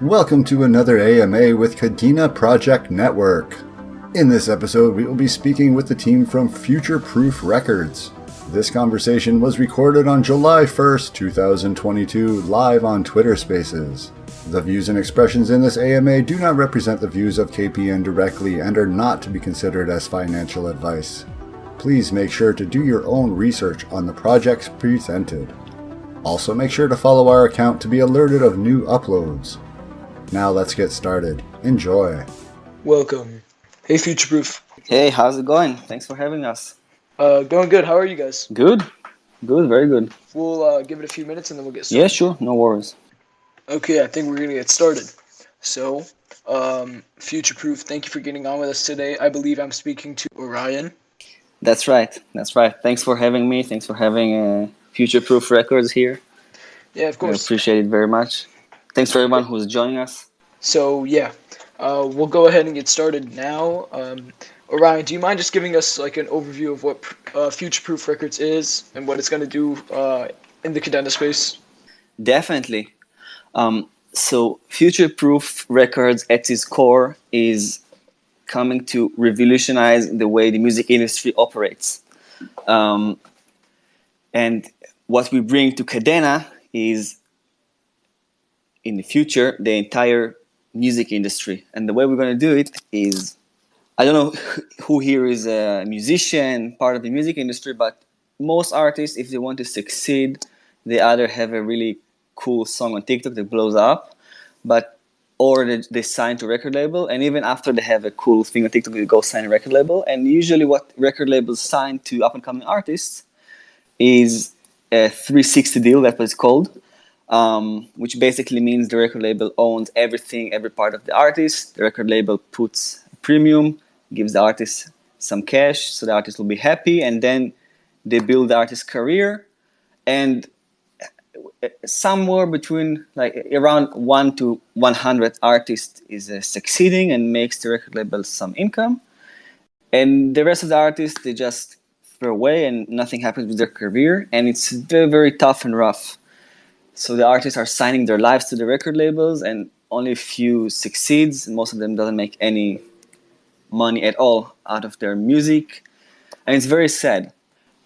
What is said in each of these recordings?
Welcome to another AMA with Kadena Project Network. In this episode, we will be speaking with the team from Future Proof Records. This conversation was recorded on July 1st, 2022, live on Twitter Spaces. The views and expressions in this AMA do not represent the views of KPN directly and are not to be considered as financial advice. Please make sure to do your own research on the projects presented. Also, make sure to follow our account to be alerted of new uploads. Now let's get started. Enjoy. Welcome. Hey, Future Proof. Hey, how's it going? Thanks for having us. Going good. How are you guys? Good, very good. We'll give it a few minutes and then we'll get started. Yeah, sure, no worries. Okay, I think we're gonna get started. So, Future Proof, thank you for getting on with us today. I believe I'm speaking to Orion. That's right. Thanks for having me. Thanks for having Future Proof Records here. Yeah, of course. I appreciate it very much. Thanks for everyone who's joining us. So, we'll go ahead and get started now. Orion, do you mind just giving us like an overview of what Future Proof Records is and what it's going to do in the Kadena space? Definitely. So Future Proof Records at its core is coming to revolutionize the way the music industry operates. And what we bring to Kadena is, in the future, the entire music industry. And the way we're going to do it is, I don't know who here is a musician, part of the music industry, but most artists, if they want to succeed, they either have a really cool song on TikTok that blows up, or they sign to a record label, and even after they have a cool thing on TikTok, they go sign a record label. And usually what record labels sign to up-and-coming artists is a 360 deal, that's what it's called, which basically means the record label owns everything, every part of the artist. The record label puts a premium, gives the artist some cash, so the artist will be happy, and then they build the artist's career. And somewhere between around 1 to 100 artists is succeeding and makes the record label some income. And the rest of the artists, they just throw away and nothing happens with their career. And it's very, very tough and rough. So the artists are signing their lives to the record labels, and only a few succeeds. Most of them doesn't make any money at all out of their music, and it's very sad.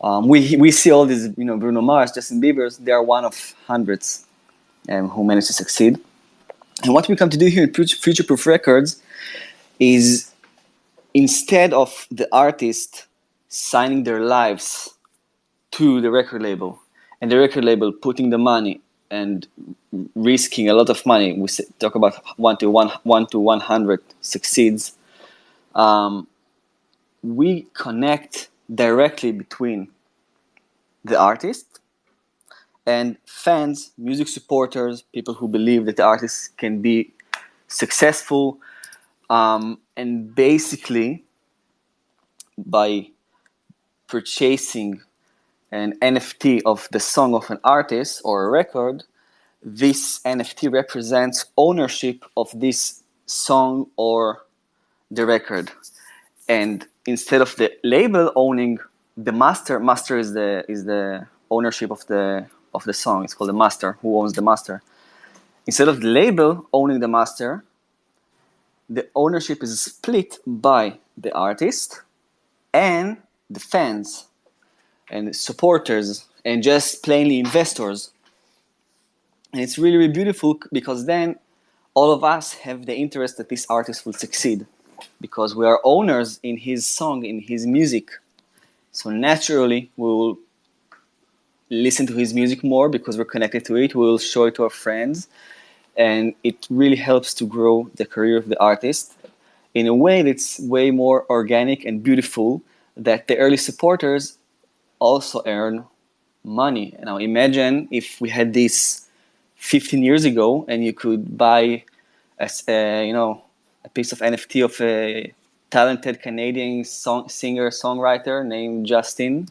We see all these, Bruno Mars, Justin Bieber. They are one of hundreds who managed to succeed. And what we come to do here at Future Proof Records is, instead of the artist signing their lives to the record label, and the record label putting the money and risking a lot of money, we talk about 1 to 100 succeeds, we connect directly between the artist and fans, music supporters, people who believe that the artist can be successful, and basically by purchasing an NFT of the song of an artist or a record, this NFT represents ownership of this song or the record. And instead of the label owning the master is the ownership of the song. It's called the master. Who owns the master? Instead of the label owning the master, the ownership is split by the artist and the fans and supporters and just plainly investors. And it's really, really beautiful, because then all of us have the interest that this artist will succeed, because we are owners in his song, in his music. So naturally, we will listen to his music more because we're connected to it. We will show it to our friends. And it really helps to grow the career of the artist in a way that's way more organic and beautiful, that the early supporters also earn money. Now imagine if we had this 15 years ago and you could buy a piece of NFT of a talented Canadian singer-songwriter named Justin,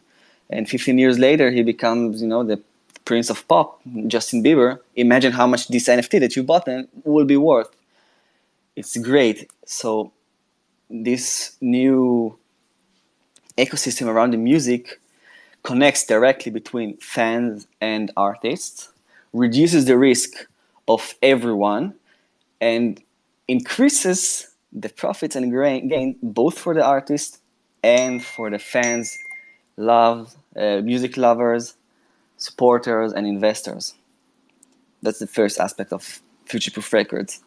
and 15 years later he becomes, the Prince of Pop, Justin Bieber. Imagine how much this NFT that you bought then will be worth. It's great. So this new ecosystem around the music connects directly between fans and artists, reduces the risk of everyone, and increases the profits and gain both for the artist and for the fans, music lovers, supporters, and investors. That's the first aspect of future-proof records.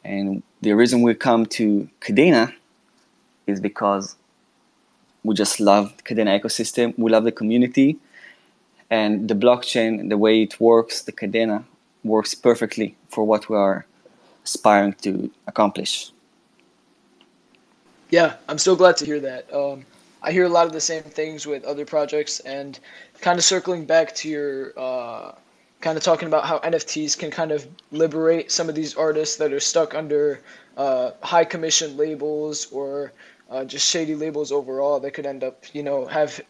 And the reason we come to Kadena is because we just love Kadena ecosystem. We love the community, and the blockchain, the way it works, the Kadena works perfectly for what we are aspiring to accomplish. Yeah, I'm so glad to hear that. I hear a lot of the same things with other projects, and kind of circling back to your kind of talking about how NFTs can kind of liberate some of these artists that are stuck under high commission labels or just shady labels overall that could end up, have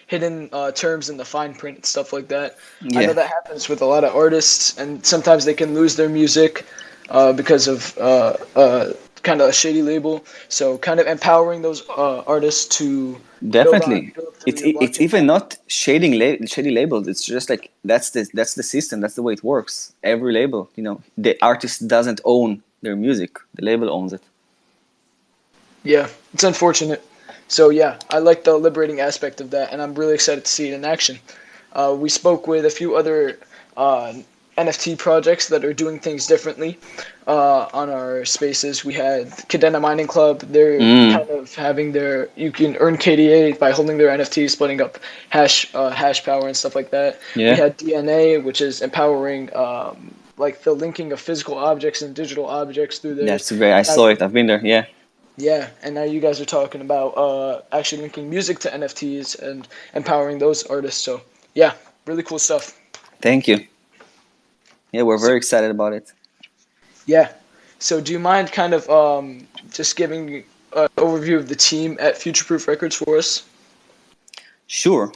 hidden terms in the fine print and stuff like that. I know Yeah, that happens with a lot of artists, and sometimes they can lose their music because of kind of a shady label. So kind of empowering those artists to build through It's your it's blockchain even platform. not shady labels. It's just like that's the system. That's the way it works. Every label, the artist doesn't own their music. The label owns it. Yeah, it's unfortunate. So yeah, I like the liberating aspect of that, and I'm really excited to see it in action. We spoke with a few other NFT projects that are doing things differently on our spaces. We had Kadena Mining Club. They're Mm, kind of having you can earn KDA by holding their NFTs, splitting up hash power and stuff like that. We yeah, had DNA, which is empowering like the linking of physical objects and digital objects through theirs. that's great. I And now saw it. I've been there. Yeah, yeah, and now you guys are talking about actually linking music to NFTs and empowering those artists. So yeah, really cool stuff. thank you. Yeah, we're So very excited about it. yeah, so do you mind kind of just giving an overview of the team at Future Proof Records for us? Sure.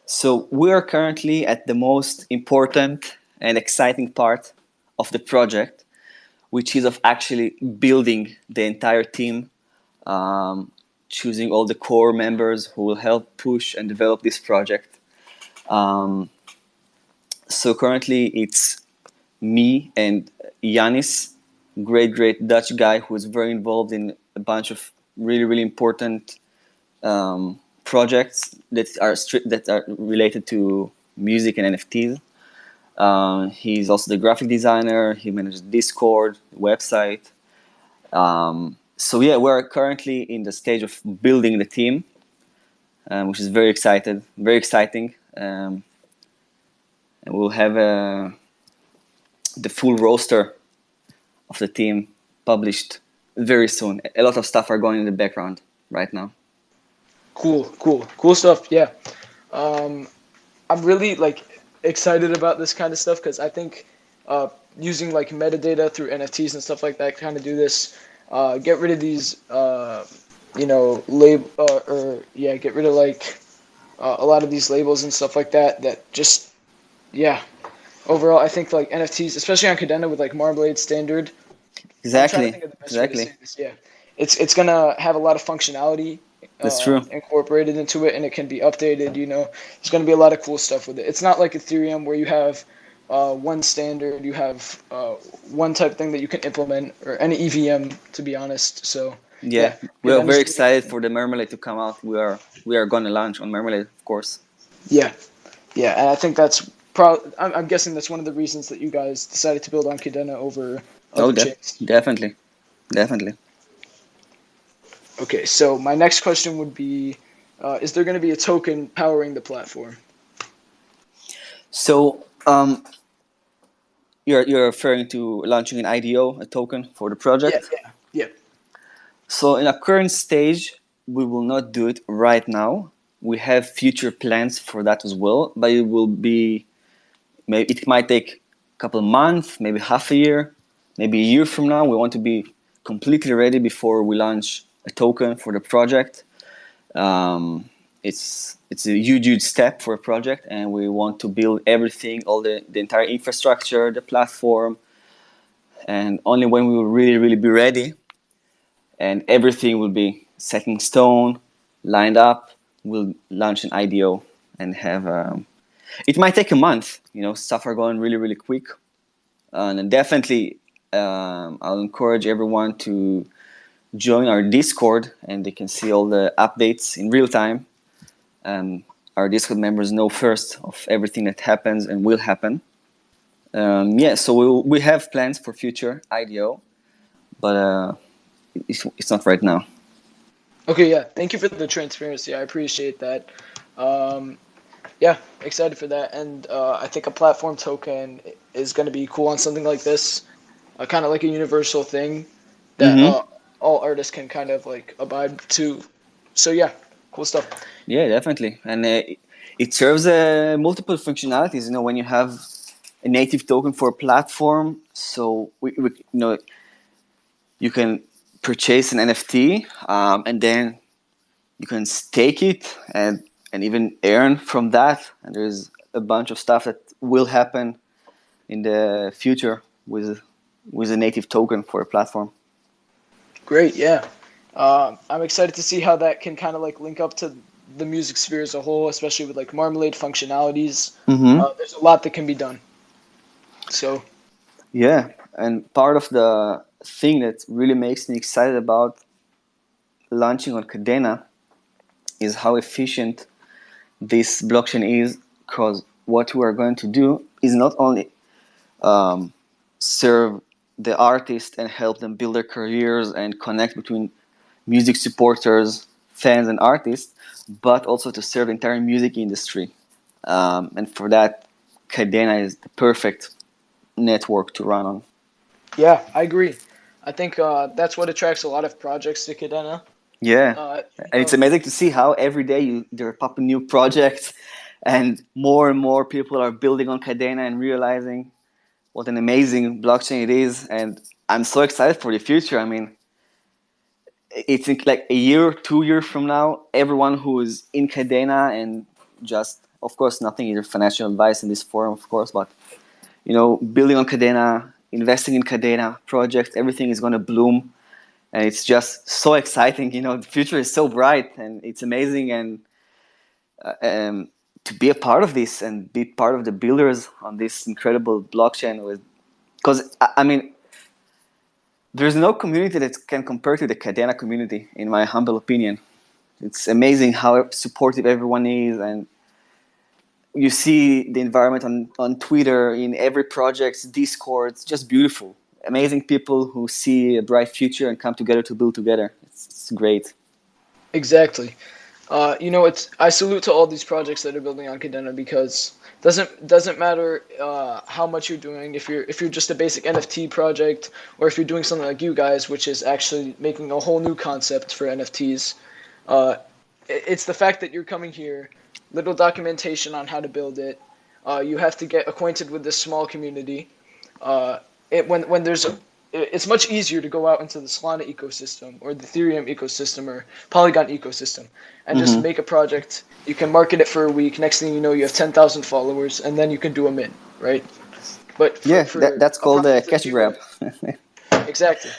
So we are currently at the most important and exciting part of the project, which is of actually building the entire team, um, choosing all the core members who will help push and develop this project. Um, so currently it's me and Yanis, great Dutch guy who is very involved in a bunch of really important projects that are related to music and NFTs. He's also the graphic designer. He manages Discord, website. So yeah, we're currently in the stage of building the team, which is very exciting. And we'll have the full roster of the team published very soon. A lot of stuff are going in the background right now. Cool stuff. Yeah, um, I'm really like excited about this kind of stuff because I think using like metadata through NFTs and stuff like that kind of do this. Get rid of these, get rid of like a lot of these labels and stuff like that. That just, yeah. Overall, I think like NFTs, especially on Kadena with like Marmalade Standard. I'm trying to think of the best way to say this. Yeah, it's gonna have a lot of functionality That's true. incorporated into it, and it can be updated. There's gonna be a lot of cool stuff with it. It's not like Ethereum where you have one standard, you have one type thing that you can implement, or any EVM, to be honest. So Yeah, yeah, we are Kadena's very doing excited everything. for the Marmalade to come out. We are going to launch on Marmalade, of course. Yeah, yeah, and I think that's probably. I'm guessing that's one of the reasons that you guys decided to build on Kadena over Oh, other chains. definitely. Okay, so my next question would be, is there going to be a token powering the platform? So, you're referring to launching an IDO, a token for the Yeah, project. yeah, yeah. So, in a current stage, we will not do it right now. We have future plans for that as well, but it will be maybe it might take a couple of months, maybe half a year, maybe a year from now. We want to be completely ready before we launch a token for the project. It's a huge step for a project, and we want to build everything, all the entire infrastructure, the platform, and only when we will really be ready and everything will be set in stone, lined up, we'll launch an IDO and have. It might take a month. Stuff are going really quick, and definitely I'll encourage everyone to join our Discord, and they can see all the updates in real time. Our Discord members know first of everything that happens and will happen. So we have plans for future IDO, but it's not right now. Okay, yeah. Thank you for the transparency. I appreciate that. Um, yeah, excited for that. And I think a platform token is going to be cool on something like this, kind of like a universal thing that Mm-hmm. all artists can kind of like abide to. So yeah, cool stuff. Yeah, definitely, and it serves multiple functionalities. When you have a native token for a platform, so you can purchase an NFT, and then you can stake it and even earn from that. And there's a bunch of stuff that will happen in the future with a native token for a platform. Great, yeah. I'm excited to see how that can kind of like link up to the music sphere as a whole, especially with like Marmalade functionalities. Mm-hmm. There's a lot that can be done. So Yeah, and part of the thing that really makes me excited about launching on Kadena is how efficient this blockchain is, because what we are going to do is not only serve the artist and help them build their careers and connect between music supporters, fans, and artists, but also to serve the entire music industry. And for that, Kadena is the perfect network to run on. yeah, I agree. I think that's what attracts a lot of projects to Kadena. Yeah, You and it's know, amazing to see how every day there are popping new projects, and more people are building on Kadena and realizing what an amazing blockchain it is. And I'm so excited for the future. I mean, it's like a year, 2 years from now, everyone who is in Kadena and just, of course, nothing is financial advice in this forum, of course, but building on Kadena, investing in Kadena projects, everything is going to bloom, and it's just so exciting. The future is so bright, and it's amazing, and to be a part of this and be part of the builders on this incredible blockchain because I mean, there's no community that can compare to the Kadena community, in my humble opinion. It's amazing how supportive everyone is, and you see the environment on Twitter, in every project's Discord. It's just beautiful. Amazing people who see a bright future and come together to build together. It's great. exactly. It's I salute to all these projects that are building on Kadena because doesn't matter how much you're doing, if you're just a basic NFT project or if you're doing something like you guys, which is actually making a whole new concept for NFTs. Uh, it's the fact that you're coming here, little documentation on how to build it. You have to get acquainted with this small community. When there's it's much easier to go out into the Solana ecosystem or the Ethereum ecosystem or Polygon ecosystem and just Mm-hmm. make a project. You can market it for a week. Next thing you know, you have 10,000 followers, and then you can do a mint, right? But Yeah, for that's a called a project like cash you grab. guys, exactly.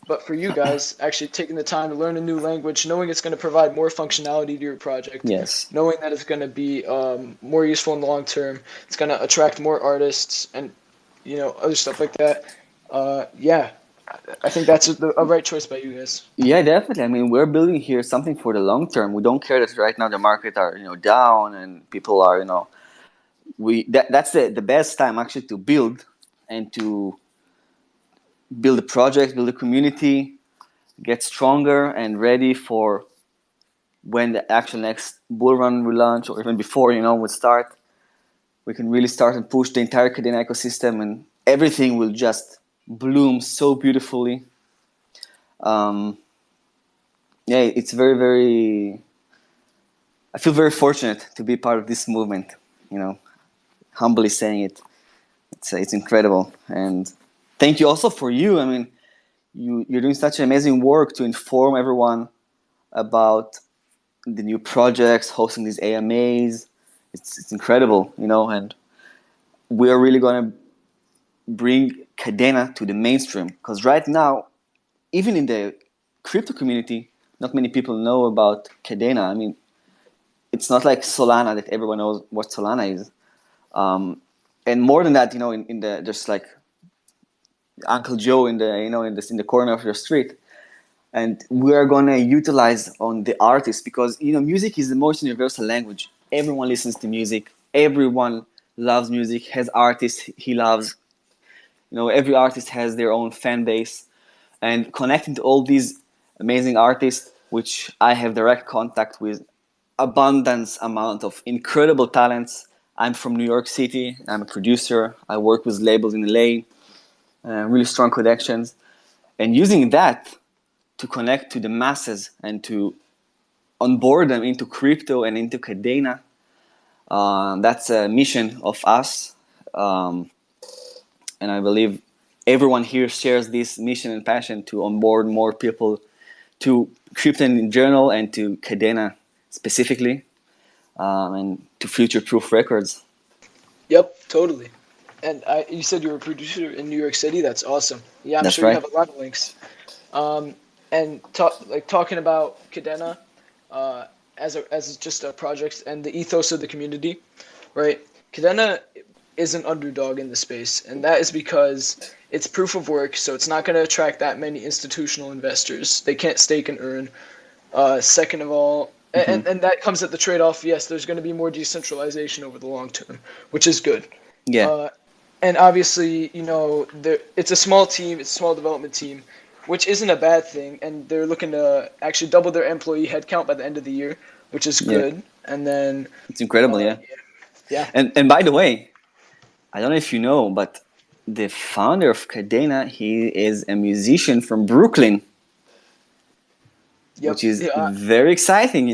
But for you guys, actually taking the time to learn a new language, knowing it's going to provide more functionality to your project, Yes. knowing that it's going to be more useful in the long term, it's going to attract more artists and other stuff like that. Yeah, I think that's a right choice by you guys. Yeah, definitely. I mean, we're building here something for the long term. We don't care that right now the market are down and people are that's the best time actually to build and to build a project, build a community, get stronger and ready for when the actual next bull run will launch, or even before would start. We can really start and push the entire Kadena ecosystem, and everything will just bloom so beautifully. Um, yeah, it's very, very. I feel very fortunate to be part of this movement. You know, humbly saying it, it's incredible, and thank you also for you. I mean, you're doing such amazing work to inform everyone about the new projects, hosting these AMAs. It's incredible, and we are really gonna bring Kadena to the mainstream, because right now, even in the crypto community, not many people know about Kadena. I mean, it's not like Solana that everyone knows what Solana is. And more than that, in the there's like Uncle Joe in the in the corner of your street. And we are gonna utilize on the artist because music is the most universal language. Everyone listens to music. Everyone loves music. Has artists he loves. Every artist has their own fan base, and connecting to all these amazing artists, which I have direct contact with, abundance amount of incredible talents. I'm from New York City. I'm a producer. I work with labels in LA. Really strong connections, and using that to connect to the masses and to onboard them into crypto and into Kadena. That's a mission of us. Um, and I believe everyone here shares this mission and passion to onboard more people to crypto in general and to Kadena specifically, and to future-proof records. Yep, totally. And you said you were a producer in New York City. That's awesome. Yeah, I'm That's sure you right. have a lot of links. And talking about Kadena, as just a project and the ethos of the community, right? Kadena is an underdog in the space, and that is because it's proof of work, so it's not going to attract that many institutional investors. They can't stake and earn. Second of all, and that comes at the trade-off. Yes, there's going to be more decentralization over the long term, which is good. Yeah. Uh, and obviously, it's a small team, it's a small development team, which isn't a bad thing. And they're looking to actually double their employee headcount by the end of the year, which is Yeah. good. And then, It's incredible, yeah. yeah. And by the way, I don't know if you know, but the founder of Kadena, he is a musician from Brooklyn, Yep. which is Yeah. very exciting.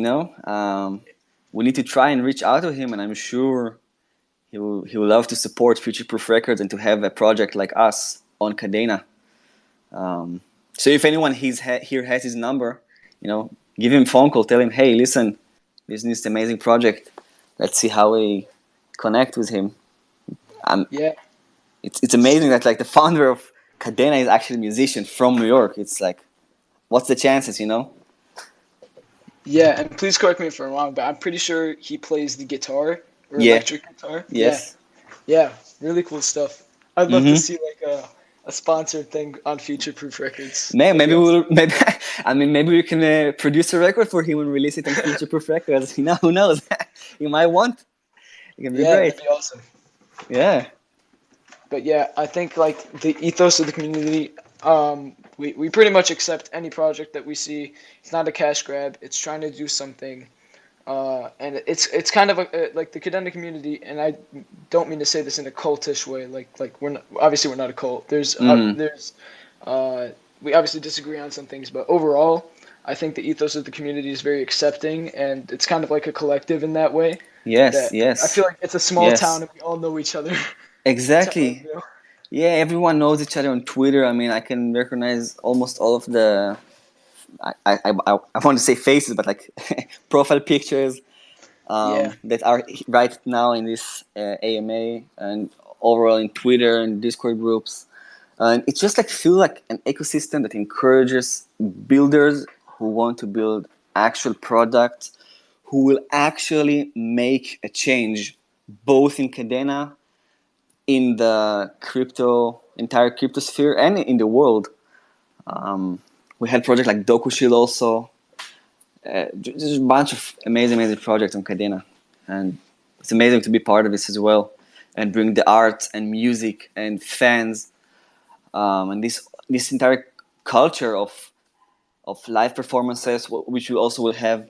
We need to try and reach out to him, and I'm sure he will love to support Future Proof Records and to have a project like us on Kadena. So if anyone here has his number, give him a phone call, tell him, hey, listen, this is this amazing project. Let's see how we connect with him. Yeah. It's amazing that like the founder of Kadena is actually a musician from New York. It's like, what's the chances? Yeah. And please correct me if I'm wrong, but I'm pretty sure he plays the guitar or Yeah. electric guitar. Yes. Yeah. Really cool stuff. I'd love to Mm-hmm. see like a sponsored thing on Future Proof Records. Maybe maybe we can produce a record for him and release it on Future Proof Records. Who knows? You might want. It can be Yeah, great. that'd be awesome. Yeah. But yeah, I think like the ethos of the community, we pretty much accept any project that we see. It's not a cash grab. It's trying to do something, and it's kind of like the Kadena community. And I don't mean to say this in a cultish way. Like we're not a cult. We obviously disagree on some things, but overall, I think the ethos of the community is very accepting, and it's kind of like a collective in that way. Yes. That I Yes. feel like it's a small Yes. town and we all know each other. That's how I Exactly. feel. Yeah, everyone knows each other on Twitter. I mean, I can recognize almost all of the. I want to say faces, but like profile pictures Yeah. that are right now in this AMA and overall in Twitter and Discord groups. And it's just like feel like an ecosystem that encourages builders who want to build actual products, who will actually make a change, both in Kadena, in the entire crypto sphere, and in the world. We had projects like DokuShield also. Just a bunch of amazing projects on Kadena, and it's amazing to be part of this as well, and bring the art and music and fans, and this entire culture of live performances, which we also will have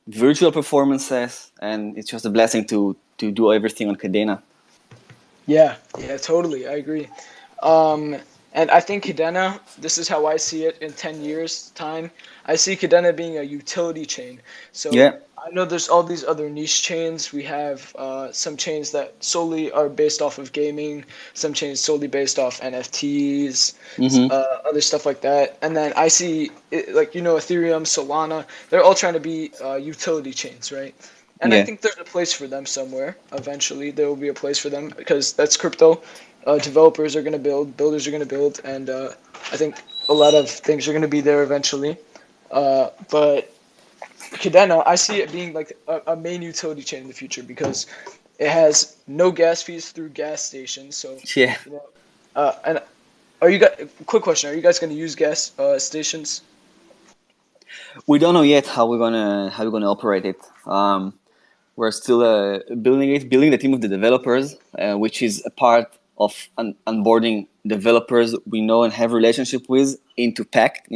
virtual performances, and it's just a blessing to do everything on Kadena. Yeah, totally. I agree. And I think Kadena, this is how I see it in 10 years' time. I see Kadena being a utility chain. So Yeah. I know there's all these other niche chains. We have some chains that solely are based off of gaming, some chains solely based off NFTs, Mm-hmm. other stuff like that. And then I see, Ethereum, Solana, they're all trying to be utility chains, right? And I Yeah. think there's a place for them somewhere. Eventually, there will be a place for them because that's crypto. Developers are going to build, builders are going to build, and I think a lot of things are going to be there eventually. But Kadena, I see it being like a main utility chain in the future because it has no gas fees through gas stations. So, Yeah. and Are you guys? Quick question: are you guys going to use gas stations? We don't know yet how we're gonna operate it. We're still building the team of the developers, which is a part of onboarding developers we know and have relationship with into Pact,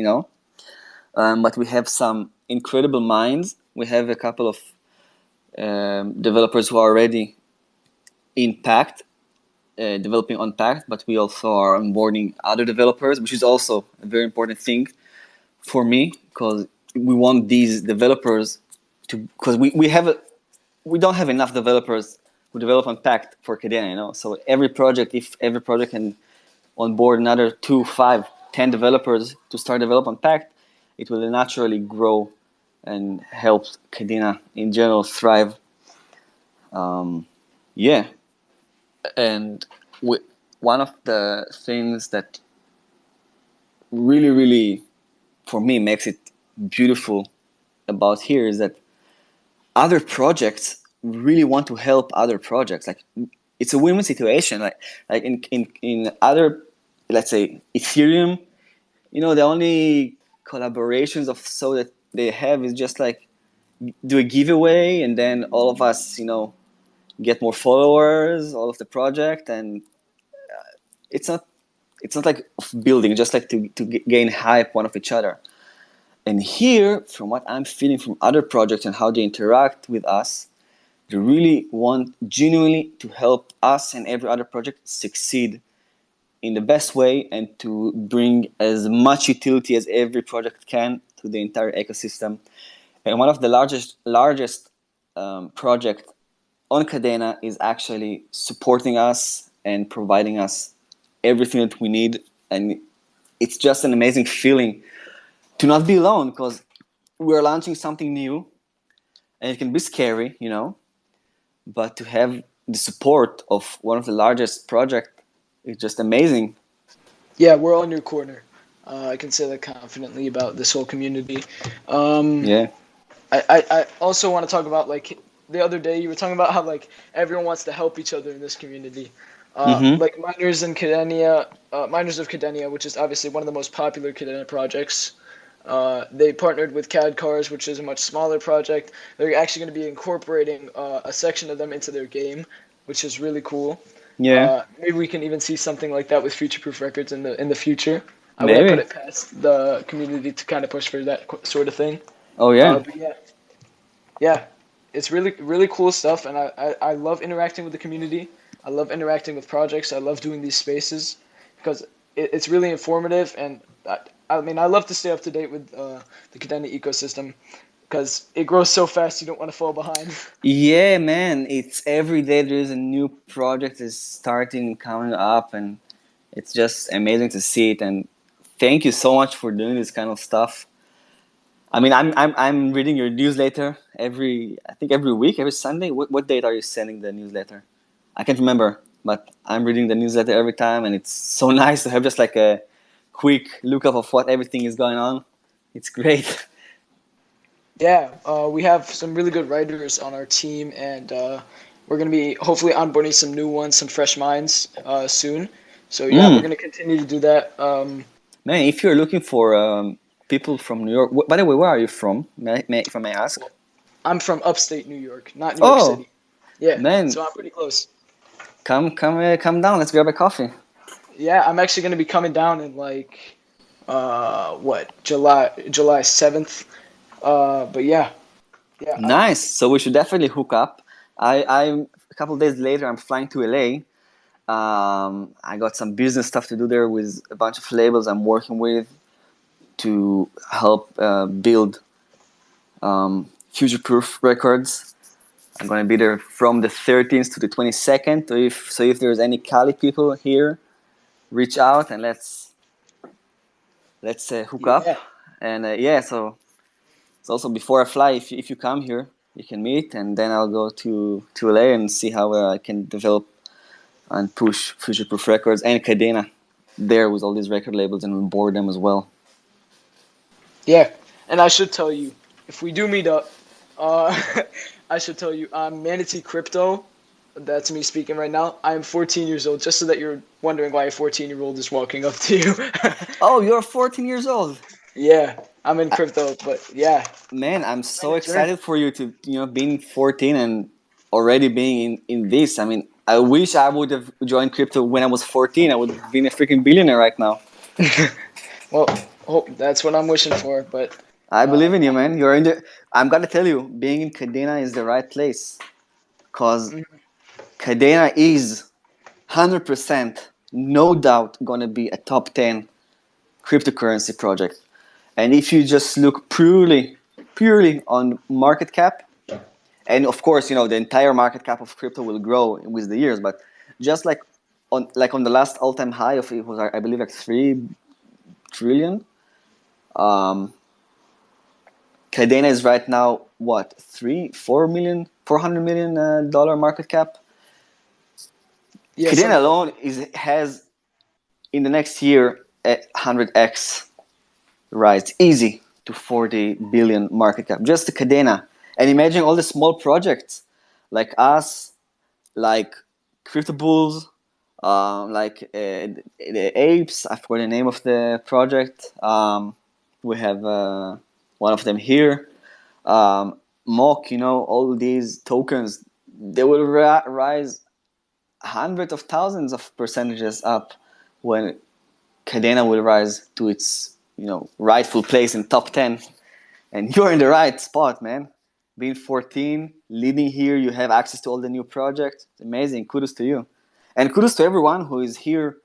but we have some incredible minds. We have a couple of developers who are already in Pact, developing on Pact, but we also are onboarding other developers, which is also a very important thing for me, because we want these developers because we don't have enough developers who develop on Pact for Kadena, So if every project can onboard another 2, 5, 10 developers to start develop on Pact, it will naturally grow and help Kadena in general thrive. Yeah, and one of the things that really, really, for me, makes it beautiful about here is that other projects really want to help other projects. Like, it's a win-win situation. Like in other, let's say, Ethereum, the only collaborations of so that they have is just like do a giveaway, and then all of us, get more followers, all of the project, and it's not like building, just like to gain hype one of each other. And here, from what I'm feeling from other projects and how they interact with us, they really want genuinely to help us and every other project succeed in the best way and to bring as much utility as every project can to the entire ecosystem. And one of the largest project on Kadena is actually supporting us and providing us everything that we need. And it's just an amazing feeling to not be alone, because we're launching something new and it can be scary, but to have the support of one of the largest projects is just amazing. Yeah, we're all in your corner. I can say that confidently about this whole community. Yeah. I also want to talk about, like, the other day you were talking about how, like, everyone wants to help each other in this community. Like Miners of Kadena, which is obviously one of the most popular Kadena projects. They partnered with CAD Cars, which is a much smaller project. They're actually going to be incorporating a section of them into their game, which is really cool. Yeah. Maybe we can even see something like that with Future Proof Records in the future. I wouldn't put Maybe. it past the community to kind of push for that sort of thing. Oh yeah. But yeah, it's really really cool stuff, and I love interacting with the community. I love interacting with projects. I love doing these spaces because it's really informative, and I mean I love to stay up to date with the Kadena ecosystem because it grows so fast. You don't want to fall behind. Yeah, man. It's every day there's a new project is starting coming up, and it's just amazing to see it. And thank you so much for doing this kind of stuff. I mean, I'm reading your newsletter I think every week, every Sunday. What date are you sending the newsletter? I can't remember, but I'm reading the newsletter every time, and it's so nice to have just like a quick lookup of what everything is going on. It's great. Yeah, we have some really good writers on our team, and we're going to be hopefully onboarding some new ones, some fresh minds soon. So yeah, we're going to continue to do that. Man, if you're looking for people from New York, by the way, where are you from? If I may ask. I'm from upstate New York, not New York Oh, City. Yeah, man, so I'm pretty close. come down. Let's grab a coffee. Yeah, I'm actually going to be coming down in like July 7th. But yeah, Nice. So we should definitely hook up. I'm a couple of days later. I'm flying to LA. I got some business stuff to do there with a bunch of labels I'm working with to help build Future Proof Records. I'm gonna be there from the 13th to the 22nd. So if there's any Cali people here, reach out and let's hook up. yeah, And yeah, so it's also before I fly. If you come here, you can meet, and then I'll go to LA and see how I can develop and push Future Proof Records and Kadena there with all these record labels and onboard them as well. yeah. And I should tell you, if we do meet up, uh, I should tell you, Manatee Crypto that's me speaking right now. I'm 14 years old, just so that you're wondering why a 14-year-old is walking up to you. Oh, you're 14 years old. Yeah, I'm in crypto, but yeah, Man, I'm it's been so a journey. excited for you to, being 14 and already being in this. I mean, I wish I would have joined crypto when I was 14. I would have been a freaking billionaire right now. Well, that's what I'm wishing for, but I believe in you, yeah. man. You're in the. I'm gonna tell you, being in Kadena is the right place, cause Mhm. Kadena is 100%, no doubt, gonna be a top 10 cryptocurrency project. And if you just look purely on market cap, and of course, the entire market cap of crypto will grow with the years, but just like on the last all-time high of it was, I believe, like 3 trillion. Um, Kadena is right now what, 400 million dollar market cap. Yeah, Kadena something like alone that. has in the next year a 100x rise, easy to 40 billion market cap. Just the Kadena, and imagine all the small projects like us, like Crypto Bulls, like the Apes. I forgot the name of the project. We have one of them here. Mock, all these tokens, they will rise hundreds of thousands of percentages up when Kadena will rise to its rightful place in top 10. And you're in the right spot, man. Being 14, leading here, you have access to all the new projects. It's amazing. Kudos to you. And kudos to everyone who is here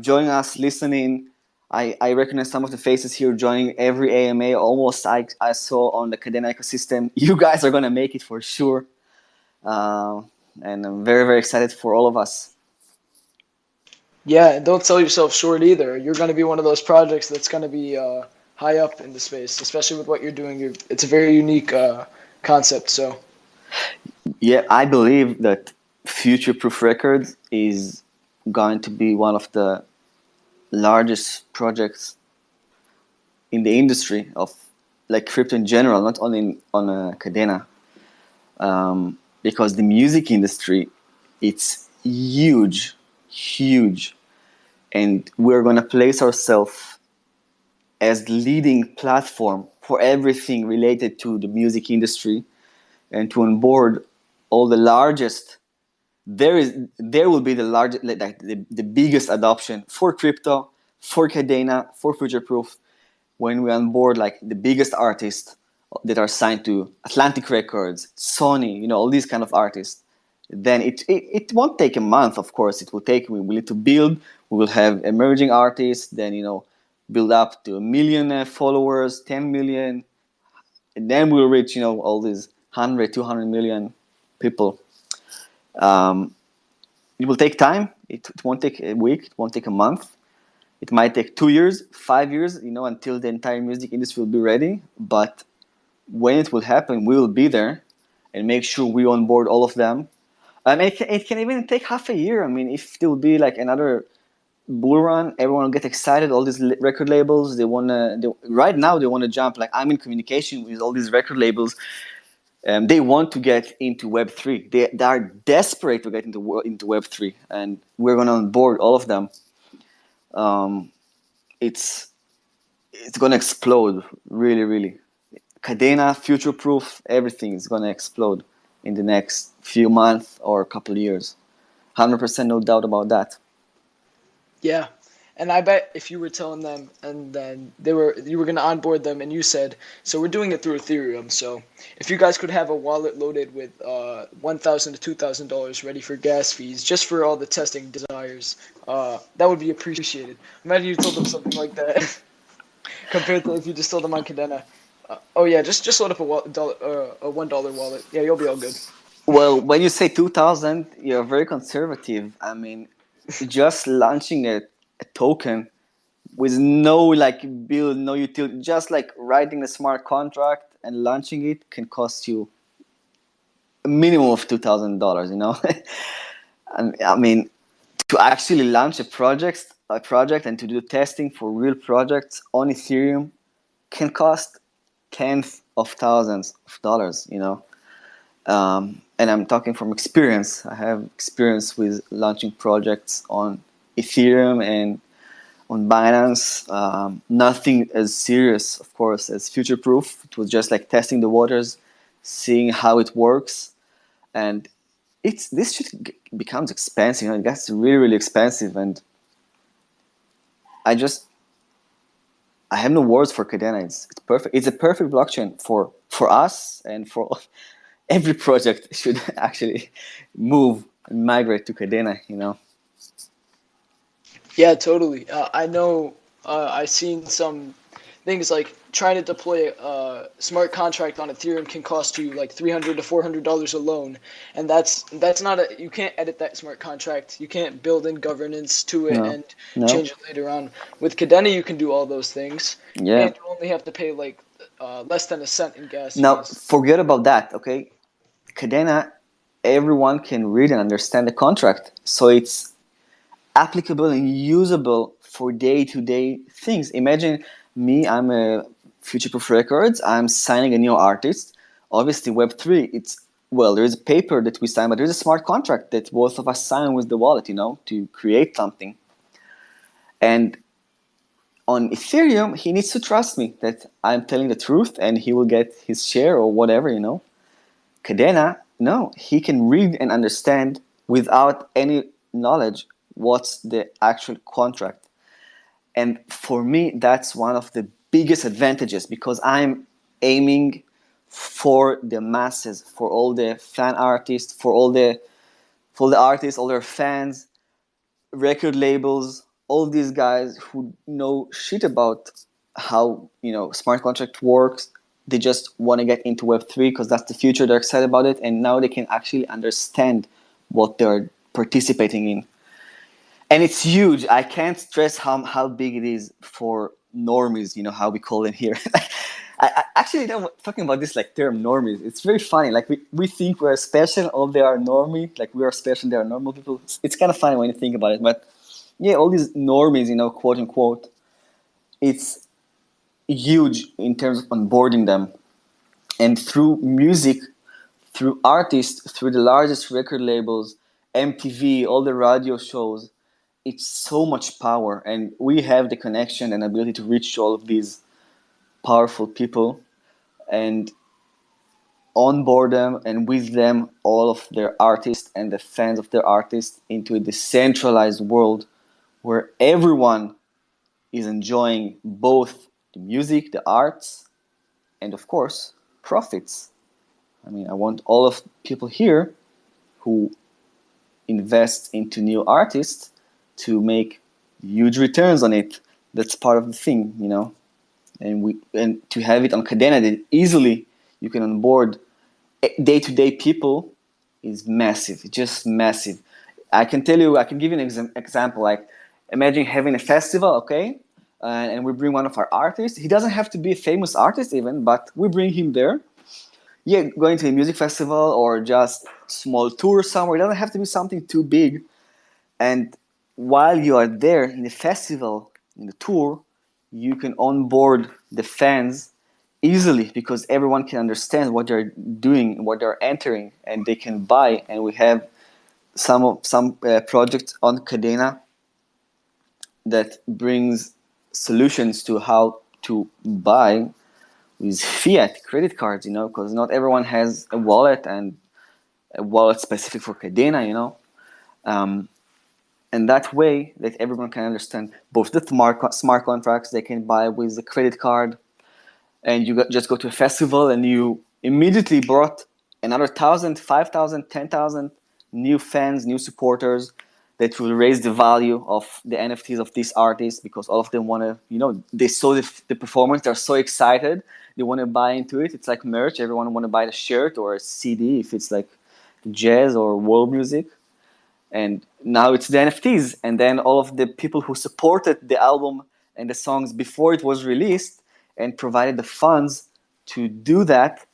joining us, listening. I recognize some of the faces here joining every AMA. Almost I saw on the Kadena ecosystem. You guys are going to make it for sure. Uh, and I'm very, very excited for all of us. Yeah, and don't sell yourself short either. You're going to be one of those projects that's going to be high up in the space, especially with what you're doing. It's a very unique concept. So Yeah, I believe that Future Proof Records is going to be one of the largest projects in the industry of like crypto in general, not only on Kadena, because the music industry, it's huge, huge, and we're gonna place ourselves as the leading platform for everything related to the music industry and to onboard all the largest. There will be the largest, like the biggest adoption for crypto, for Kadena, for Future Proof when we onboard like the biggest artists that are signed to Atlantic Records, Sony, all these kind of artists. Then it won't take a month, of course. It will take, we will need to build, we will have emerging artists, then, build up to 1 million followers, 10 million, and then we'll reach, all these 100, 200 million people. Um, it will take time. It won't take a week, it won't take a month. It might take 2 years, 5 years, until the entire music industry will be ready. But when it will happen, we will be there and make sure we onboard all of them. It can even take half a year. I mean, if there will be like another bull run, everyone will get excited. All these record labels, right now they want to jump. Like I'm in communication with all these record labels. They want to get into Web3. They are desperate to get into Web3, and we're going to onboard all of them. It's gonna explode, really, really. Kadena, future proof, everything is gonna explode in the next few months or couple of years. 100%, no doubt about that. yeah, and I bet if you were telling them and then you were going to onboard them and you said, so we're doing it through Ethereum. So if you guys could have a wallet loaded with $1,000 to $2,000 ready for gas fees just for all the testing desires, that would be appreciated. Imagine you told them something like that compared to if you just told them on Kadena. Oh yeah, just load up a $1 wallet. Yeah, you'll be all good. Well, when you say 2000, you're very conservative. I mean, just launching a token with no like build, no utility, just like writing a smart contract and launching it can cost you a minimum of $2,000. I mean, to actually launch a project and to do testing for real projects on Ethereum can cost tens of thousands of dollars. And I'm talking from experience. I have experience with launching projects on Ethereum and on Binance. Nothing as serious, of course, as future proof. It was just like testing the waters, seeing how it works, and this shit becomes expensive. It gets really, really expensive, and I just I have no words for Kadena. It's perfect. It's a perfect blockchain for us and for every project should actually move and migrate to Kadena. Yeah, totally. I know. I've seen some things like trying to deploy a smart contract on Ethereum can cost you like $300 to $400 alone, and that's not a. You can't edit that smart contract. You can't build in governance to it No, and no, change it later on. With Kadena, you can do all those things, yeah. and you only have to pay like less than a cent in gas Now fees. forget about that. Okay, Kadena, everyone can read and understand the contract, so it's applicable and usable for day-to-day things. Imagine me, I'm a Future Proof Records, I'm signing a new artist. Obviously, Web3, there's a paper that we sign, but there's a smart contract that both of us sign with the wallet, to create something. And on Ethereum, he needs to trust me that I'm telling the truth and he will get his share or whatever. Kadena, no, he can read and understand without any knowledge what's the actual contract. And for me, that's one of the biggest advantages because I'm aiming for the masses, for all the fan artists, for the artists, all their fans, record labels, all these guys who know shit about how smart contract works. They just want to get into Web3 because that's the future. They're excited about it, and now they can actually understand what they're participating in. And it's huge. I can't stress how big it is for normies. How we call them here. I actually don't talking about this like term normies. It's very funny. Like we think we're special, all they are normie. Like we are special, they are normal people. It's kind of funny when you think about it. But yeah, all these normies, quote unquote, it's huge in terms of onboarding them. And through music, through artists, through the largest record labels, MTV, all the radio shows, it's so much power. And we have the connection and ability to reach all of these powerful people and onboard them and with them all of their artists and the fans of their artists into a decentralized world where everyone is enjoying both the music, the arts, and of course, profits. I mean, I want all of people here who invest into new artists to make huge returns on it. That's part of the thing. And to have it on Kadena that easily you can onboard day-to-day people is massive, just massive. I can give you an example. Like, imagine having a festival, okay, and we bring one of our artists. He doesn't have to be a famous artist even, but we bring him there. Yeah, going to a music festival or just small tour somewhere. It doesn't have to be something too big. And while you are there in the festival, in the tour, you can onboard the fans easily because everyone can understand what they're doing, what they're entering, and they can buy. And we have some projects on Kadena that brings solutions to how to buy with fiat credit cards, because not everyone has a wallet and a wallet specific for Kadena. And that way that everyone can understand both the smart contracts they can buy with the credit card, and you just go to a festival and you immediately brought another 1,000, 5,000, 10,000 new fans, new supporters that will raise the value of the NFTs of these artists because all of them want to, they saw the performance, they're so excited, they want to buy into it. It's like merch, everyone want to buy the shirt or a CD if it's like jazz or world music. And now it's the NFTs. And then all of the people who supported the album and the songs before it was released and provided the funds to do that,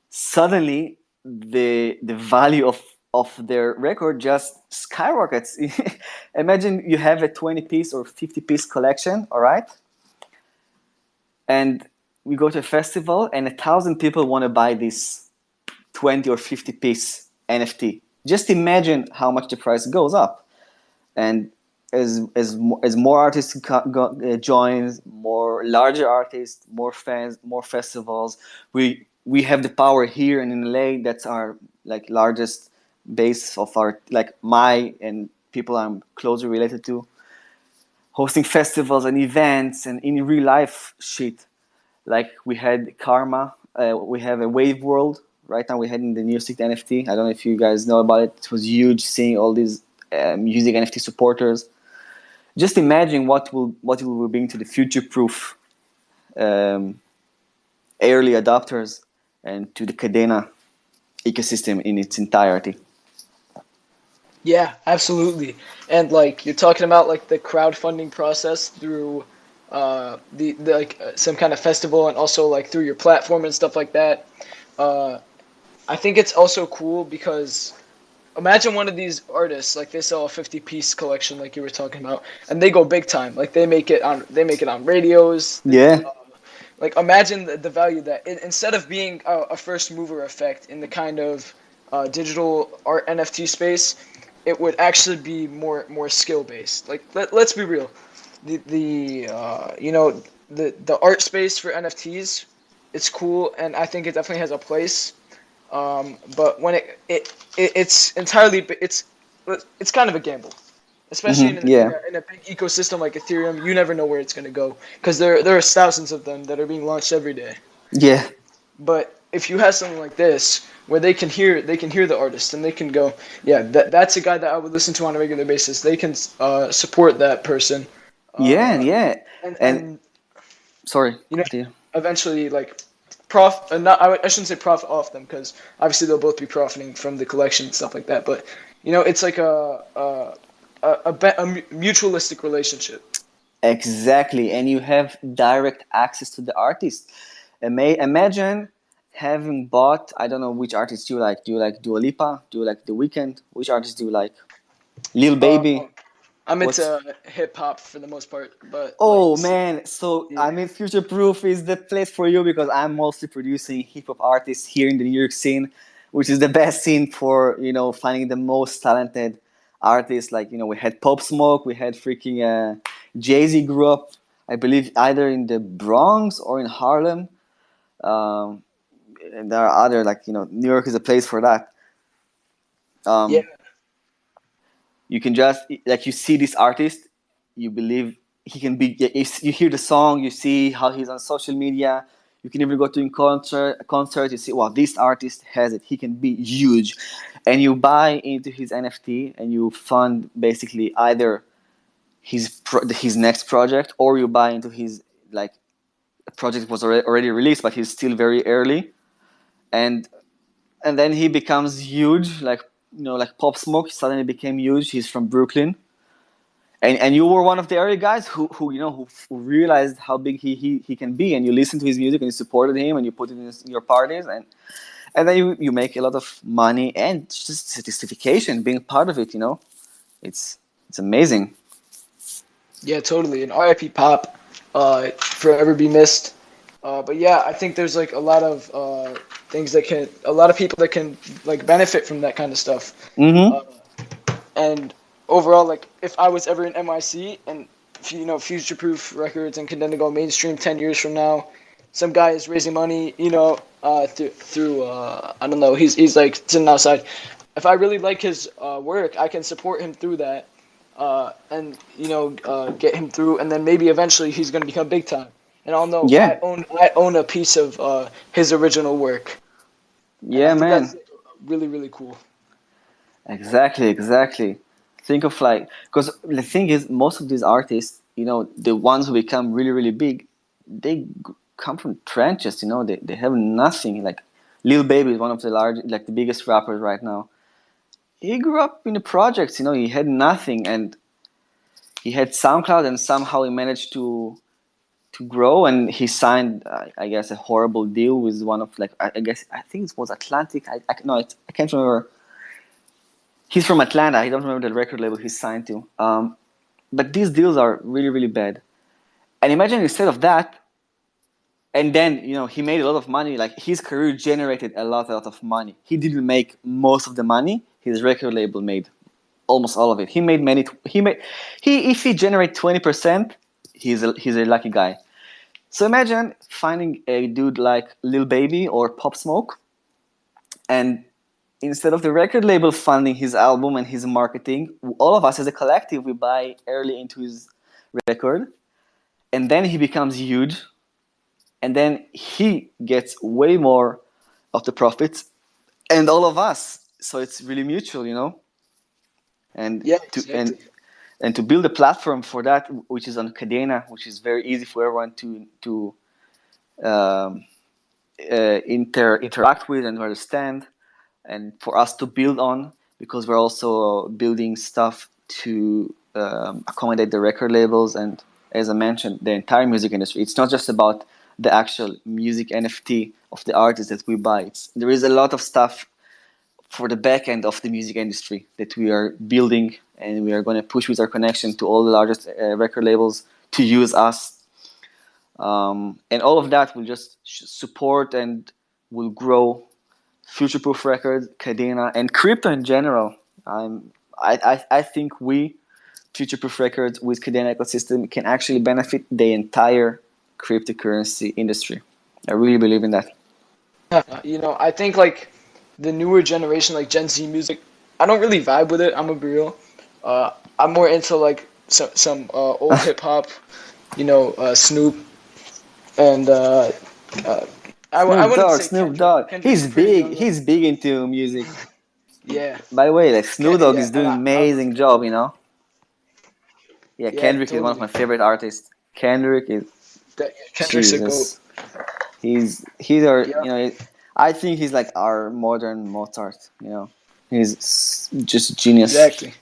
suddenly the value of their record just skyrockets. Imagine you have a 20-piece or 50-piece collection, all right? And we go to a festival and 1,000 people want to buy this 20 or 50 piece NFT. Just imagine how much the price goes up. And as more artists join, more larger artists, more fans, more festivals, we have the power here in LA. That's our like largest base of our like my and people I'm closely related to, hosting festivals and events and in real life shit. Like we had Karma, we have a Wave World right now. We had in the New York City NFT. I don't know if you guys know about it. It was huge seeing all these music NFT supporters. Just imagine what it will bring to the future-proof early adopters and to the Kadena ecosystem in its entirety. Yeah, absolutely. And like you're talking about like the crowdfunding process through the like some kind of festival and also like through your platform and stuff like that. Uh, I think it's also cool because imagine one of these artists like they sell a 50-piece collection like you were talking about and they go big time. Like they make it on radios. Yeah. Like imagine the value that instead of being a first mover effect in the kind of digital art NFT space, it would actually be more skill based. Like let's be real, the art space for NFTs, it's cool and I think it definitely has a place. But when it's entirely it's kind of a gamble, especially in, Yeah. in a big ecosystem like Ethereum. You never know where it's going to go because there are thousands of them that are being launched every day. Yeah. But if you have something like this where they can hear the artist and they can go, yeah, that's a guy that I would listen to on a regular basis. They can support that person. Yeah. Yeah. And And sorry. you know, Continue. eventually like I shouldn't say profit off them because obviously they'll both be profiting from the collection and stuff like that. But it's like a mutualistic relationship. Exactly, and you have direct access to the artist. Imagine having bought. I don't know which artist do you like. Do you like Dua Lipa? Do you like The Weeknd? Which artist do you like? Lil Baby. Um, I'm What's into hip hop for the most part, but like, Oh man, so yeah, I mean, Future Proof is the place for you because I'm mostly producing hip hop artists here in the New York scene, which is the best scene for finding the most talented artists. Like we had Pop Smoke, we had freaking Jay Z grew up, I believe, either in the Bronx or in Harlem. Um, and there are other like New York is a place for that. yeah, Um, you can just like you see this artist, you believe he can be. You hear the song, you see how he's on social media. You can even go to a concert. You see, wow, this artist has it. He can be huge, and you buy into his NFT and you fund basically either his next project or you buy into his like project was already released, but he's still very early, and then he becomes huge. Like like Pop Smoke suddenly became huge. He's from Brooklyn. And you were one of the early guys who realized how big he can be, and you listened to his music and you supported him and you put it in your parties, and then you make a lot of money and just satisfaction being part of it. It's amazing. yeah, totally. And R.I.P. Pop, forever be missed. But yeah, I think there's like a lot of a lot of people that can like benefit from that kind of stuff. Mm-hmm. Uh, and overall, like if I was ever in NYC and Future Proof Records and Kadena go mainstream 10 years from now, some guy is raising money, through I don't know, he's like sitting outside. If I really like his work, I can support him through that, and get him through, and then maybe eventually he's gonna become big time, and I'll know Yeah. I own a piece of his original work, and I Yeah, think that's man. really really cool. Exactly. Think of like, because the thing is, most of these artists, the ones who become really, really big, they come from trenches. They have nothing. Like Lil Baby is one of the like the biggest rappers right now. He grew up in the projects. He had nothing, and he had SoundCloud, and somehow he managed to grow. And he signed, I guess, a horrible deal with one of like I think it was Atlantic. I can't remember. He's from Atlanta. I don't remember the record label he signed to. But these deals are really, really bad. And imagine instead of that, And then, he made a lot of money. Like, his career generated a lot of money. He didn't make most of the money. His record label made almost all of it. He made many. If he generate 20%, he's a lucky guy. So imagine finding a dude like Lil Baby or Pop Smoke, and instead of the record label funding his album and his marketing, all of us as a collective, we buy early into his record, and then he becomes huge, and then he gets way more of the profits, and all of us. So it's really mutual. And Yeah, to exactly. and to build a platform for that, which is on Kadena, which is very easy for everyone to um, interact with and understand, and for us to build on, because we're also building stuff to accommodate the record labels and, as I mentioned, the entire music industry. It's not just about the actual music NFT of the artists that we buy. There is a lot of stuff for the back end of the music industry that we are building, and we are going to push with our connection to all the largest record labels to use us. And all of that will just support and will grow future-proof records, Kadena, and crypto in general. I think we, future-proof records with Kadena Ecosystem, can actually benefit the entire cryptocurrency industry. I really believe in that. I think like the newer generation, like Gen Z music, I don't really vibe with it. I'm gonna be real. I'm more into like some old hip hop, Snoop, and I wouldn't say Snoop Kendrick. Dogg. Kendrick's He's pretty big. young though. He's big into music. Yeah, By the way, like Snoop Dogg Yeah, is and doing an I was amazing job. Yeah, yeah, Kendrick is one of totally. my favorite artists. Kendrick is Kendrick's a goat. Jesus. He's our Yeah, I think he's like our modern Mozart. He's just genius. exactly.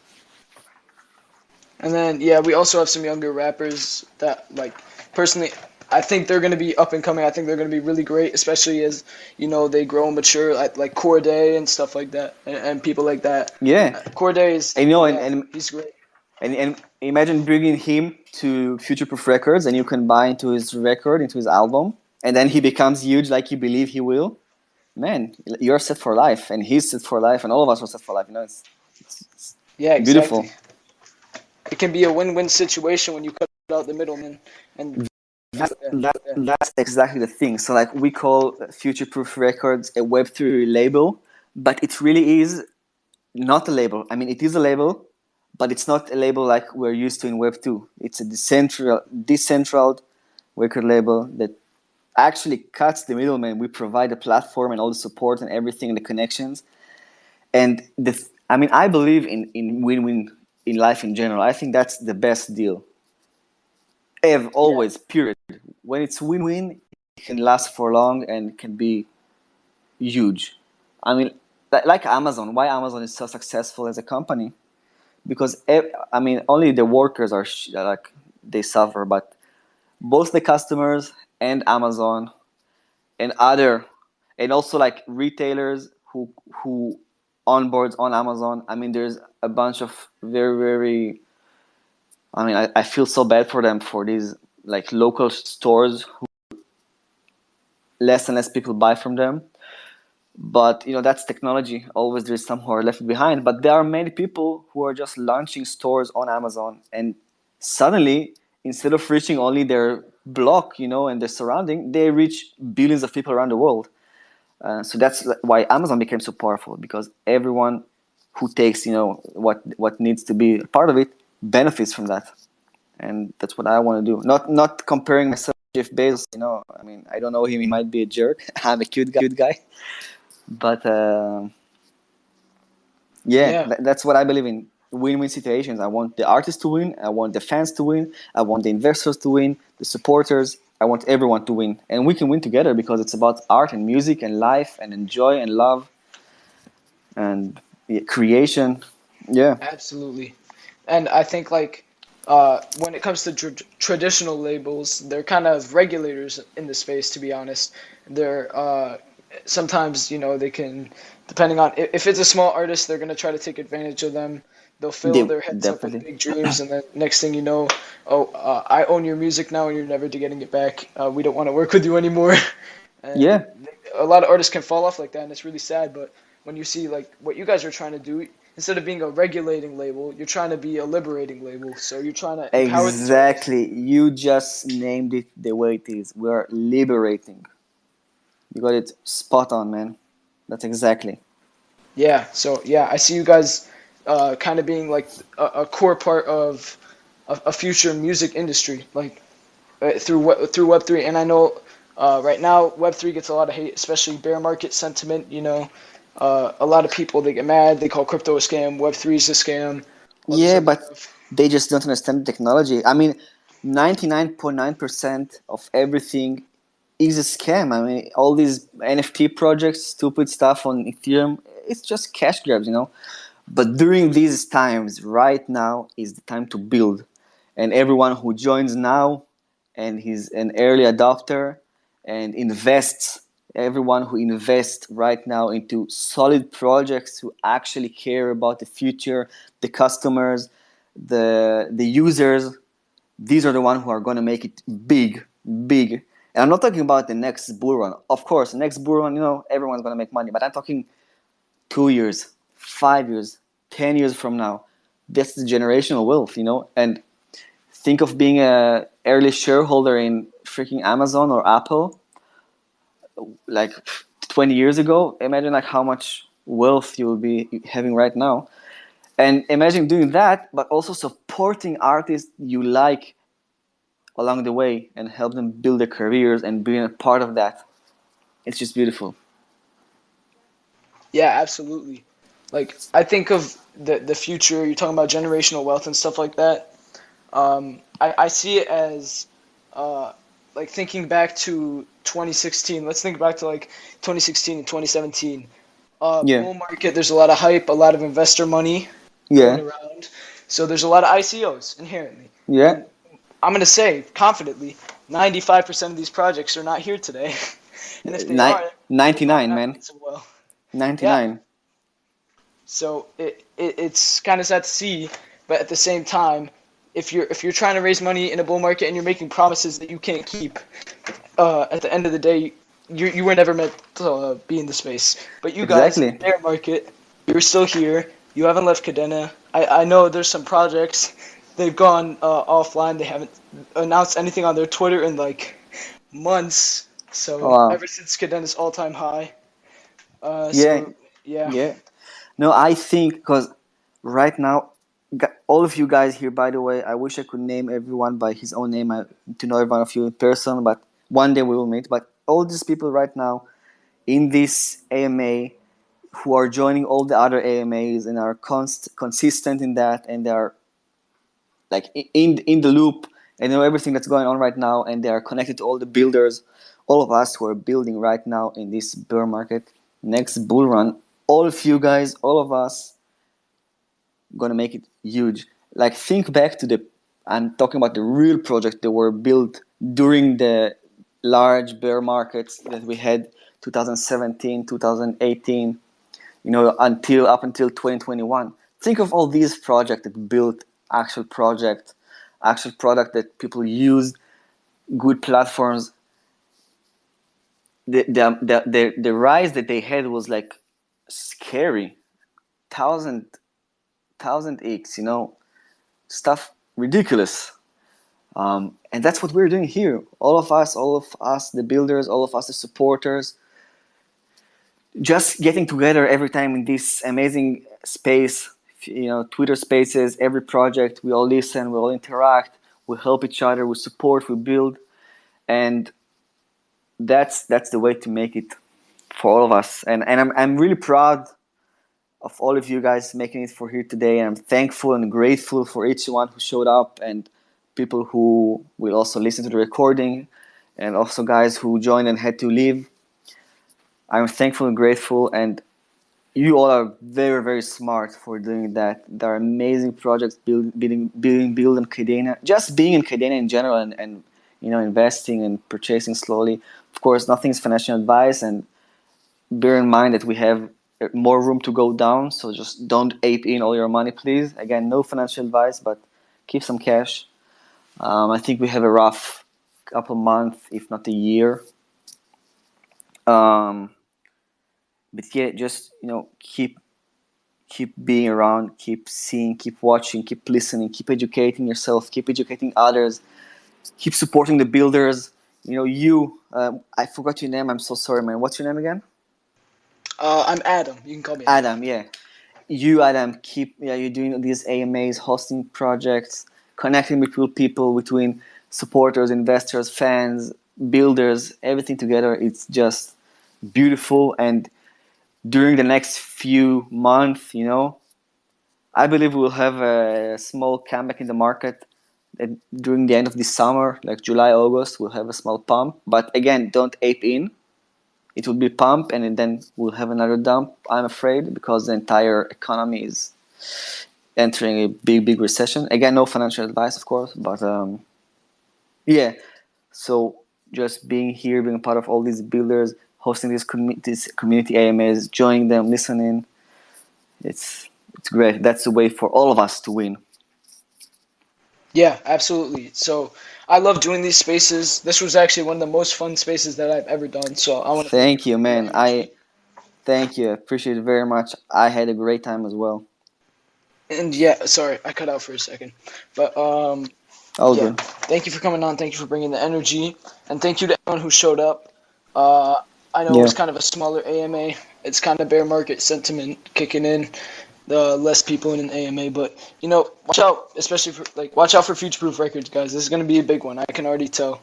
And then yeah, we also have some younger rappers that like personally I think they're gonna be up and coming. I think they're gonna be really great, especially as they grow and mature, like Corday and stuff like that, and people like that. Yeah, Corday is and yeah, he's great. and imagine bringing him to Future Proof Records, and you can buy into his record, into his album, and then he becomes huge, like you believe he will. Man, you're set for life, and he's set for life, and all of us are set for life. It's Yeah, beautiful. exactly. It can be a win-win situation when you cut out the middleman, and yeah. That's exactly the thing. So like we call Future Proof Records a Web3 label, but it really is not a label. I mean, it is a label, but it's not a label like we're used to in Web2. It's a decentralized record label that actually cuts the middleman. We provide the platform and all the support and everything and the connections. And I believe in win-win in life in general. I think that's the best deal. Yeah. Always, period. When it's win-win, it can last for long and can be huge. I mean, like Amazon. Why Amazon is so successful as a company? Because only the workers are like they suffer, but both the customers and Amazon and and also like retailers who onboards on Amazon. I mean, there's a bunch of very, very. I feel so bad for them, for these like local stores who less and less people buy from them. But that's technology. Always there's some who are left behind. But there are many people who are just launching stores on Amazon, and suddenly, instead of reaching only their block, and their surrounding, they reach billions of people around the world. So that's why Amazon became so powerful, because everyone who takes what needs to be a part of it benefits from that, and that's what I want to do. Not comparing myself to Jeff Bezos. I don't know him. He might be a jerk. I'm a cute guy. But Yeah. that's what I believe in. Win-win situations. I want the artists to win. I want the fans to win. I want the investors to win. The supporters. I want everyone to win, and we can win together, because it's about art and music and life and enjoy and love and creation. Yeah. Absolutely. And I think like when it comes to traditional labels, they're kind of regulators in the space. To be honest, they're sometimes they can, depending on if it's a small artist, they're gonna try to take advantage of them. they'll fill their heads up with Definitely. big dreams, and then next thing you know, oh, I own your music now, and you're never getting it back. We don't want to work with you anymore. Yeah, And a lot of artists can fall off like that, and it's really sad. But when you see like what you guys are trying to do, instead of being a regulating label, you're trying to be a liberating label. So you're trying to empower these artists. exactly. You just named it the way it is. We're liberating. You got it spot on, man. That's exactly. Yeah. So yeah, I see you guys kind of being like a core part of a future music industry, like through Web3. And I know right now Web3 gets a lot of hate, especially bear market sentiment. A lot of people, they get mad. They call crypto a scam. Web3 is a scam. All this Yeah, other but stuff. they just don't understand the technology. I mean, 99.9% of everything is a scam. I mean, all these NFT projects, stupid stuff on Ethereum, it's just cash grabs. But during these times, right now is the time to build. And everyone who joins now and he's an early adopter and invests, everyone who invests right now into solid projects who actually care about the future, the customers, the users, these are the ones who are going to make it big, big. And I'm not talking about the next bull run. Of course, the next bull run, everyone's going to make money. But I'm talking 2 years, 5 years, 10 years from now. That's the generational wealth. And think of being a early shareholder in freaking Amazon or Apple, like 20 years ago. Imagine like how much wealth you will be having right now. And imagine doing that, but also supporting artists you like along the way and help them build their careers and being a part of that. It's just beautiful. Yeah, absolutely. Like I think of the future. You're talking about generational wealth and stuff like that. I see it as like thinking back to 2016. Let's think back to like 2016 and 2017. Yeah, Bull market. There's a lot of hype, a lot of investor money going yeah, around. So there's a lot of ICOs inherently. yeah. And I'm gonna say confidently, 95% of these projects are not here today. And if they are, they're probably 99, not man. doing so well. Yeah. 99. So it's kind of sad to see, but at the same time, if you're trying to raise money in a bull market and you're making promises that you can't keep, at the end of the day, you were never meant to be in the space. But you guys, Exactly. bear market, you're still here. You haven't left Kadena. I know there's some projects they've gone offline. They haven't announced anything on their Twitter in like months. So Wow. ever since Kadena's all-time high. Yeah, So yeah. yeah. No, I think because right now, all of you guys here, by the way, I wish I could name everyone by his own name to know every one of you in person, but one day we will meet. But all these people right now in this AMA who are joining all the other AMAs and are consistent in that, and they are like in the loop and know everything that's going on right now, and they are connected to all the builders, all of us who are building right now in this bear market, next bull run, all of you guys, all of us, gonna make it huge. Like think back to I'm talking about the real projects that were built during the large bear markets that we had 2017, 2018, up until 2021. Think of all these projects that built actual product that people used, good platforms. The rise that they had was like scary, thousand thousand x, stuff ridiculous. And that's what we're doing here. All of us, the builders, all of us, the supporters, just getting together every time in this amazing space, Twitter spaces, every project, we all listen, we all interact, we help each other, we support, we build, and that's the way to make it for all of us. And I'm really proud of all of you guys making it for here today, and I'm thankful and grateful for each one who showed up and people who will also listen to the recording, and also guys who joined and had to leave. I'm thankful and grateful, and you all are very, very smart for doing that. There are amazing projects being built in Kadena. Just being in Kadena in general, and investing and purchasing slowly. Of course, nothing is financial advice, and bear in mind that we have more room to go down. So just don't ape in all your money, please. Again, no financial advice, but keep some cash. I think we have a rough couple months, if not a year. But yeah, just keep being around, keep seeing, keep watching, keep listening, keep educating yourself, keep educating others, keep supporting the builders. I forgot your name. I'm so sorry, man. What's your name again? I'm Adam. You can call me Adam. Adam. Yeah, Adam. You're doing these AMAs, hosting projects, connecting between people, between supporters, investors, fans, builders, everything together. It's just beautiful. And during the next few months, I believe we'll have a small comeback in the market. During the end of this summer, like July, August, we'll have a small pump. But again, don't ape in. It will be pump, and then we'll have another dump, I'm afraid, because the entire economy is entering a big recession. Again, no financial advice, of course, but yeah. So just being here, being part of all these builders, hosting these community AMAs, joining them, listening, it's great. That's the way for all of us to win. Yeah, absolutely. So I love doing these spaces. This was actually one of the most fun spaces that I've ever done. So I want to Thank you, for your man. energy. Thank you. Appreciate it very much. I had a great time as well. And yeah, sorry, I cut out for a second. But All yeah, good. thank you for coming on. Thank you for bringing the energy, and thank you to everyone who showed up. Uh, I know it Yeah. was kind of a smaller AMA. It's kind of bear market sentiment kicking in. The less people in an AMA, but watch out, especially watch out for Future Proof Records, guys. This is gonna be a big one. I can already tell.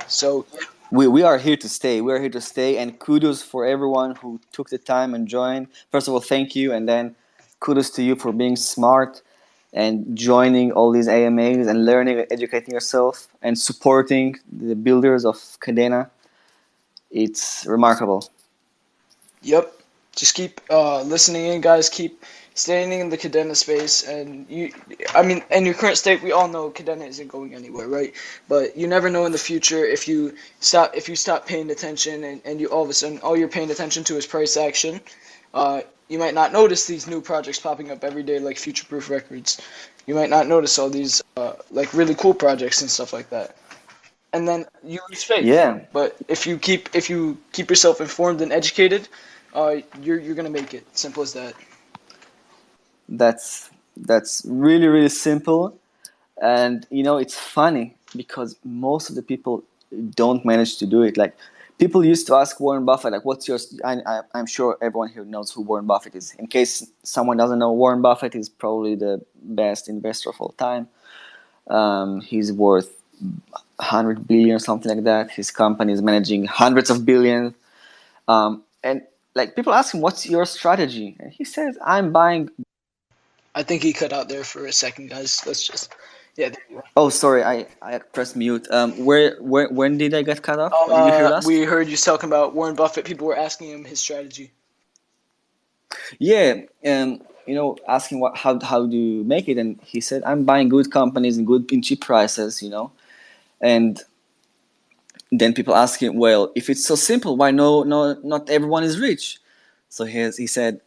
So We are here to stay. We are here to stay, and kudos for everyone who took the time and joined. First of all, thank you, and then kudos to you for being smart and joining all these AMAs and learning and educating yourself and supporting the builders of Kadena. It's remarkable. yep, just keep listening in, guys. Keep staying in the Kadena space, and in your current state, we all know Kadena isn't going anywhere, right? But you never know in the future if you stop paying attention, and you all of a sudden all you're paying attention to is price action. You might not notice these new projects popping up every day, like Future Proof Records. You might not notice all these really cool projects and stuff like that. And then you lose faith. Yeah, But if you keep yourself informed and educated, you're gonna make it. Simple as that. that's really simple. And it's funny because most of the people don't manage to do it. Like, people used to ask Warren Buffett, like, what's your I'm sure everyone here knows who Warren Buffett is. In case someone doesn't know, Warren Buffett is probably the best investor of all time. He's worth 100 billion or something like that. His company is managing hundreds of billions. And like, people ask him, what's your strategy? And he says, I'm buying. I think he cut out there for a second, guys. Let's just yeah. There you go. Oh, sorry, I pressed mute. When did I get cut off? What did you hear last? We heard you talking about Warren Buffett. People were asking him his strategy. Yeah, asking how do you make it, and he said, I'm buying good companies in cheap prices, and then people ask him, well, if it's so simple, why no not everyone is rich? So he said,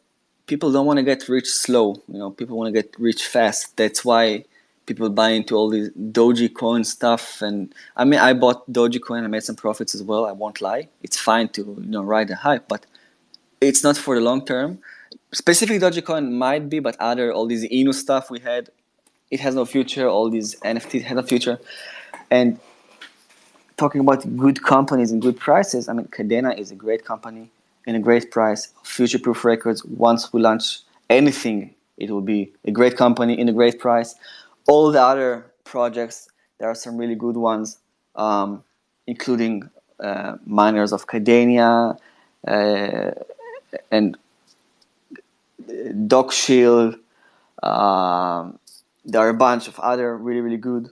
people don't want to get rich slow, people want to get rich fast. That's why people buy into all these Dogecoin stuff. And I mean, I bought Dogecoin, I made some profits as well, I won't lie. It's fine to ride the hype, but it's not for the long term. Specific Dogecoin might be, but all these Inu stuff we had, it has no future. All these NFTs have no future. And talking about good companies and good prices, I mean, Kadena is a great company in a great price. Future Proof Records, once we launch anything, it will be a great company in a great price. All the other projects, there are some really good ones, including miners of Kadena and Doc Shield. There are a bunch of other really good.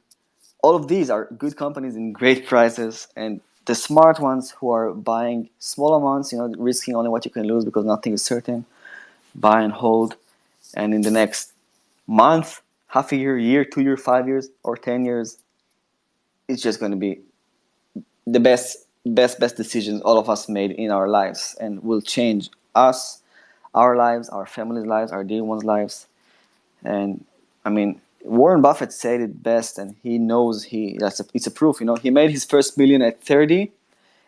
All of these are good companies in great prices, and the smart ones who are buying small amounts, risking only what you can lose because nothing is certain, buy and hold, and in the next month, half a year, 2 years, 5 years, or 10 years, it's just going to be the best decisions all of us made in our lives, and will change us our lives, our family's lives, our dear ones' lives. And I mean, Warren Buffett said it best, and he knows it's a proof. You know, he made his first million at 30,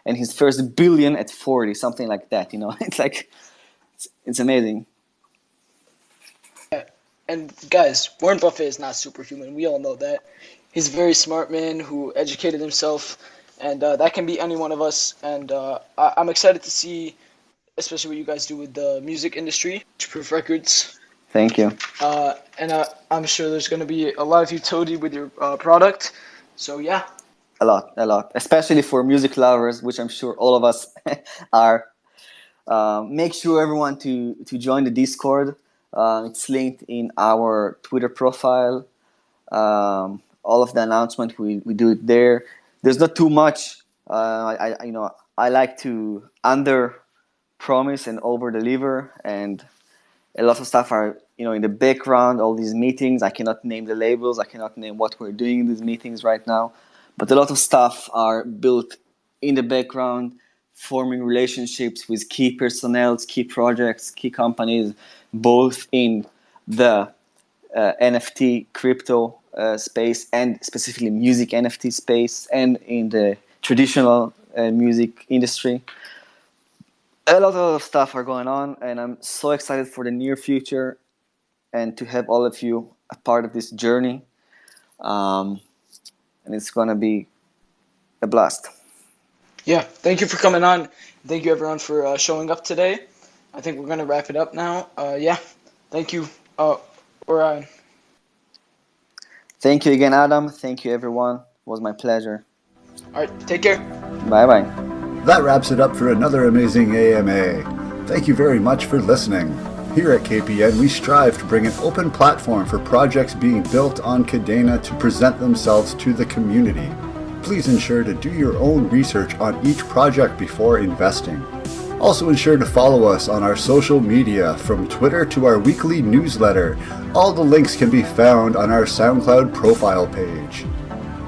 and his first billion at 40, something like that. You know, it's like it's amazing. And guys, Warren Buffett is not superhuman. We all know that. He's a very smart man who educated himself, and that can be any one of us. And I'm excited to see, especially what you guys do with the music industry, Proof Records. Thank you. And I'm sure there's going to be a lot of utility with your product. So yeah. A lot, especially for music lovers, which I'm sure all of us are. Make sure everyone to join the Discord. It's linked in our Twitter profile. All of the announcement we do it there. There's not too much. I like to under promise and over deliver, and a lot of stuff are in the background. All these meetings, I cannot name the labels. I cannot name what we're doing in these meetings right now, but a lot of stuff are built in the background, forming relationships with key personnel, key projects, key companies, both in the NFT crypto space and specifically music NFT space, and in the traditional music industry. A lot of stuff are going on, and I'm so excited for the near future and to have all of you a part of this journey. And it's going to be a blast. Yeah, thank you for coming on. Thank you, everyone, for showing up today. I think we're going to wrap it up now. Yeah, thank you, Orion. Thank you again, Adam. Thank you, everyone. It was my pleasure. All right, take care. Bye-bye. That wraps it up for another amazing AMA. Thank you very much for listening. Here at KPN, we strive to bring an open platform for projects being built on Kadena to present themselves to the community. Please ensure to do your own research on each project before investing. Also ensure to follow us on our social media, from Twitter to our weekly newsletter. All the links can be found on our SoundCloud profile page.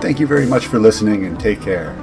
Thank you very much for listening, and take care.